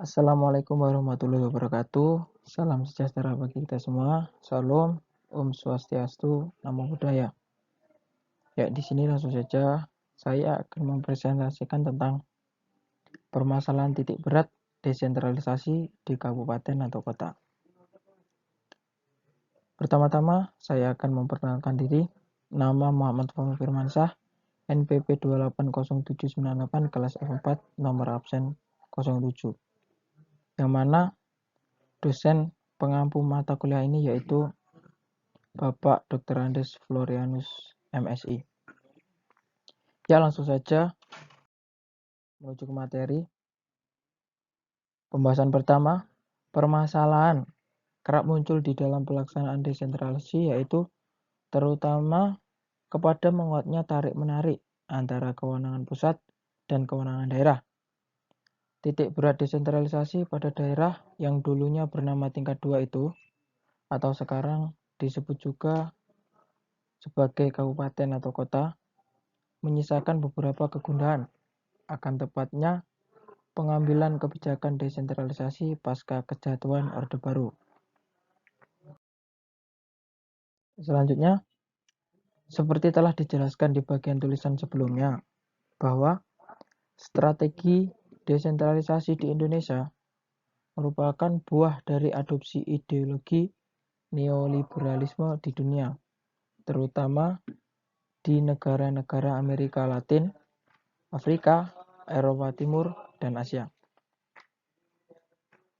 Assalamualaikum warahmatullahi wabarakatuh. Salam sejahtera bagi kita semua. Salam, Om Swastiastu, Namo Buddhaya. Ya, di sini langsung saja saya akan mempresentasikan tentang permasalahan titik berat desentralisasi di kabupaten atau kota. Pertama-tama, saya akan memperkenalkan diri. Nama Muhammad Fahmi Firmansyah, NPP 280798, kelas F4, nomor absen 07. Yang mana dosen pengampu mata kuliah ini yaitu Bapak Dr. Andes Florianus, MSI. Ya, langsung saja menuju ke materi. Pembahasan pertama, permasalahan kerap muncul di dalam pelaksanaan desentralisasi yaitu terutama kepada menguatnya tarik-menarik antara kewenangan pusat dan kewenangan daerah. Titik berat desentralisasi pada daerah yang dulunya bernama tingkat 2 itu, atau sekarang disebut juga sebagai kabupaten atau kota, menyisakan beberapa kegundahan. Akan tepatnya, pengambilan kebijakan desentralisasi pasca kejatuhan Orde Baru. Selanjutnya, seperti telah dijelaskan di bagian tulisan sebelumnya, bahwa strategi desentralisasi di Indonesia merupakan buah dari adopsi ideologi neoliberalisme di dunia, terutama di negara-negara Amerika Latin, Afrika, Eropa Timur, dan Asia.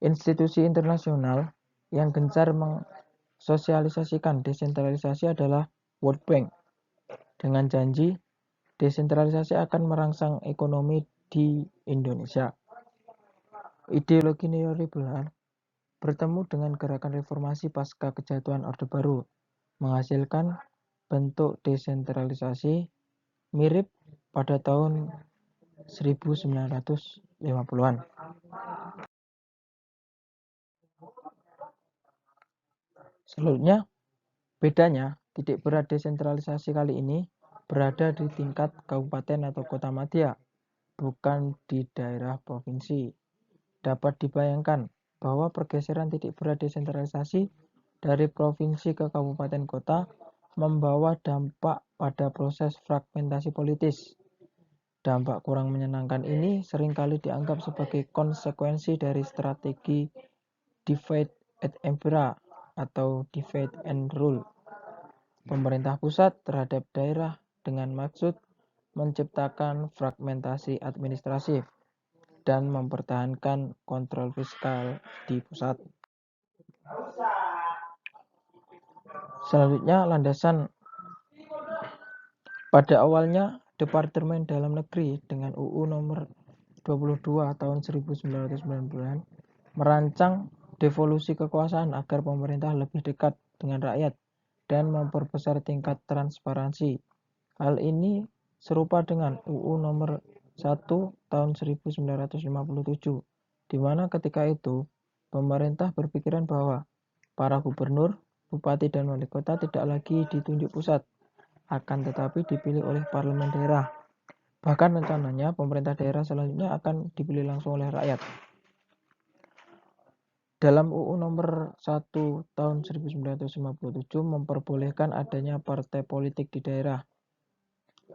Institusi internasional yang gencar sosialisasikan desentralisasi adalah World Bank dengan janji desentralisasi akan merangsang ekonomi di Indonesia. Ideologi neoliberal bertemu dengan gerakan reformasi pasca kejatuhan Orde Baru menghasilkan bentuk desentralisasi mirip pada tahun 1950-an. Selanjutnya, bedanya, titik berat desentralisasi kali ini berada di tingkat kabupaten atau kota madya, bukan di daerah provinsi. Dapat dibayangkan bahwa pergeseran titik berat desentralisasi dari provinsi ke kabupaten kota membawa dampak pada proses fragmentasi politis. Dampak kurang menyenangkan ini seringkali dianggap sebagai konsekuensi dari strategi divide and impera atau divide and rule pemerintah pusat terhadap daerah dengan maksud menciptakan fragmentasi administratif dan mempertahankan kontrol fiskal di pusat. Selanjutnya, landasan. Pada awalnya, Departemen Dalam Negeri dengan UU nomor 22 tahun 1990 merancang devolusi kekuasaan agar pemerintah lebih dekat dengan rakyat dan memperbesar tingkat transparansi. Hal ini serupa dengan UU nomor 1 tahun 1957, di mana ketika itu pemerintah berpikiran bahwa para gubernur, bupati, dan wali kota tidak lagi ditunjuk pusat, akan tetapi dipilih oleh parlemen daerah. Bahkan rencananya pemerintah daerah selanjutnya akan dipilih langsung oleh rakyat. Dalam UU nomor 1 tahun 1957 memperbolehkan adanya partai politik di daerah,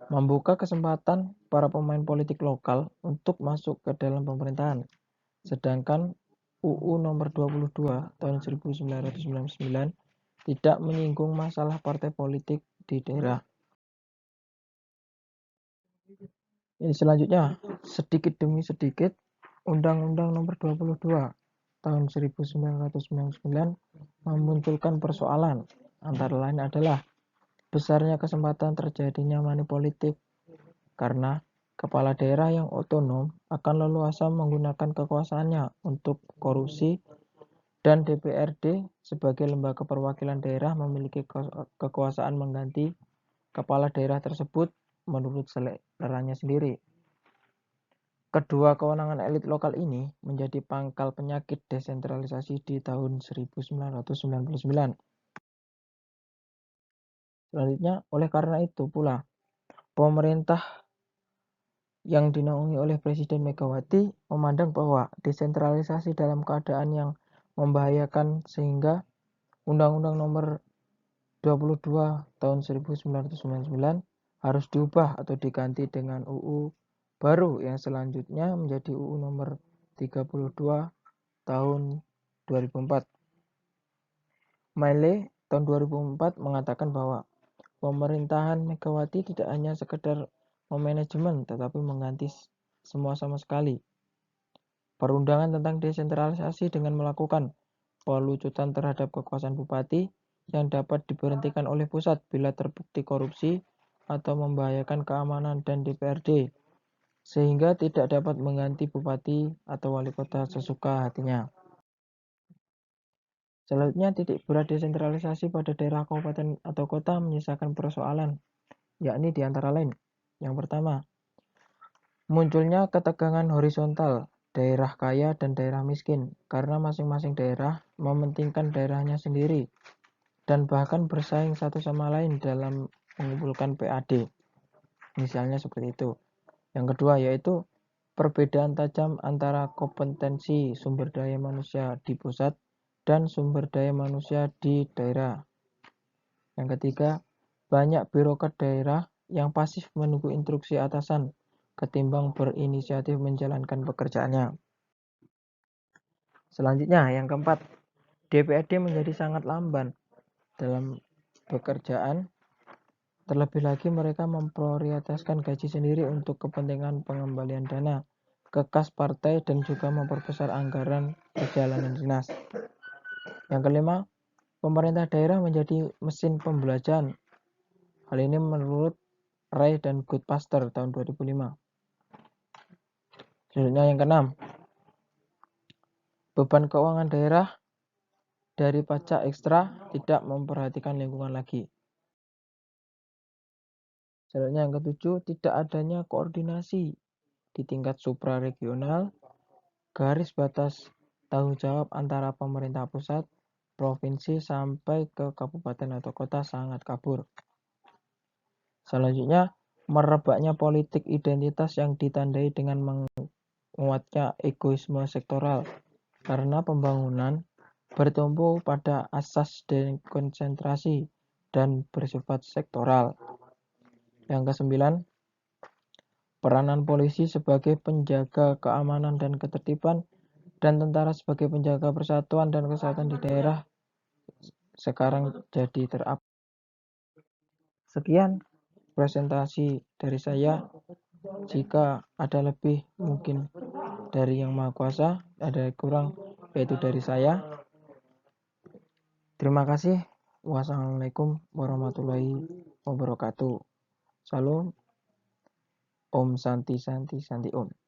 membuka kesempatan para pemain politik lokal untuk masuk ke dalam pemerintahan. Sedangkan UU nomor 22 tahun 1999 tidak menyinggung masalah partai politik di daerah. Ini selanjutnya, sedikit demi sedikit, Undang-Undang nomor 22 tahun 1999 memunculkan persoalan, antara lain adalah besarnya kesempatan terjadinya money politik karena kepala daerah yang otonom akan leluasa menggunakan kekuasaannya untuk korupsi dan DPRD sebagai lembaga perwakilan daerah memiliki kekuasaan mengganti kepala daerah tersebut menurut seleranya sendiri. Kedua kewenangan elit lokal ini menjadi pangkal penyakit desentralisasi di tahun 1999. Selanjutnya, oleh karena itu pula, pemerintah yang dinaungi oleh Presiden Megawati memandang bahwa desentralisasi dalam keadaan yang membahayakan sehingga Undang-Undang Nomor 22 Tahun 1999 harus diubah atau diganti dengan UU baru yang selanjutnya menjadi UU Nomor 32 Tahun 2004. Maile tahun 2004 mengatakan bahwa pemerintahan Megawati tidak hanya sekedar memanajemen tetapi mengganti semua sama sekali. Perundangan tentang desentralisasi dengan melakukan pelucutan terhadap kekuasaan bupati yang dapat diberhentikan oleh pusat bila terbukti korupsi atau membahayakan keamanan dan DPRD, sehingga tidak dapat mengganti bupati atau wali kota sesuka hatinya. Selanjutnya, titik berat desentralisasi pada daerah kabupaten atau kota menyisakan persoalan, yakni di antara lain. Yang pertama, munculnya ketegangan horizontal daerah kaya dan daerah miskin karena masing-masing daerah mementingkan daerahnya sendiri dan bahkan bersaing satu sama lain dalam mengumpulkan PAD. Misalnya seperti itu. Yang kedua yaitu perbedaan tajam antara kompetensi sumber daya manusia di pusat dan sumber daya manusia di daerah. Yang ketiga, banyak birokrat daerah yang pasif menunggu instruksi atasan ketimbang berinisiatif menjalankan pekerjaannya. Selanjutnya, yang keempat, DPRD menjadi sangat lamban dalam pekerjaan. Terlebih lagi mereka memprioritaskan gaji sendiri untuk kepentingan pengembalian dana ke kas partai dan juga memperbesar anggaran perjalanan dinas. Yang kelima, pemerintah daerah menjadi mesin pembelajaran. Hal ini menurut Ray dan Goodpaster tahun 2005. Selanjutnya yang keenam, beban keuangan daerah dari pajak ekstra tidak memperhatikan lingkungan lagi. Selanjutnya yang ketujuh, tidak adanya koordinasi di tingkat supraregional, garis batas tanggung jawab antara pemerintah pusat, provinsi sampai ke kabupaten atau kota sangat kabur. Selanjutnya, merebaknya politik identitas yang ditandai dengan menguatnya egoisme sektoral karena pembangunan bertumpu pada asas dekonsentrasi dan bersifat sektoral. Yang kesembilan, peranan polisi sebagai penjaga keamanan dan ketertiban dan tentara sebagai penjaga persatuan dan kesehatan di daerah sekarang jadi terabaikan. Sekian presentasi dari saya. Jika ada lebih mungkin dari Yang Maha Kuasa, ada kurang yaitu dari saya. Terima kasih. Wassalamualaikum warahmatullahi wabarakatuh. Salam. Om Santi Santi Santi Om.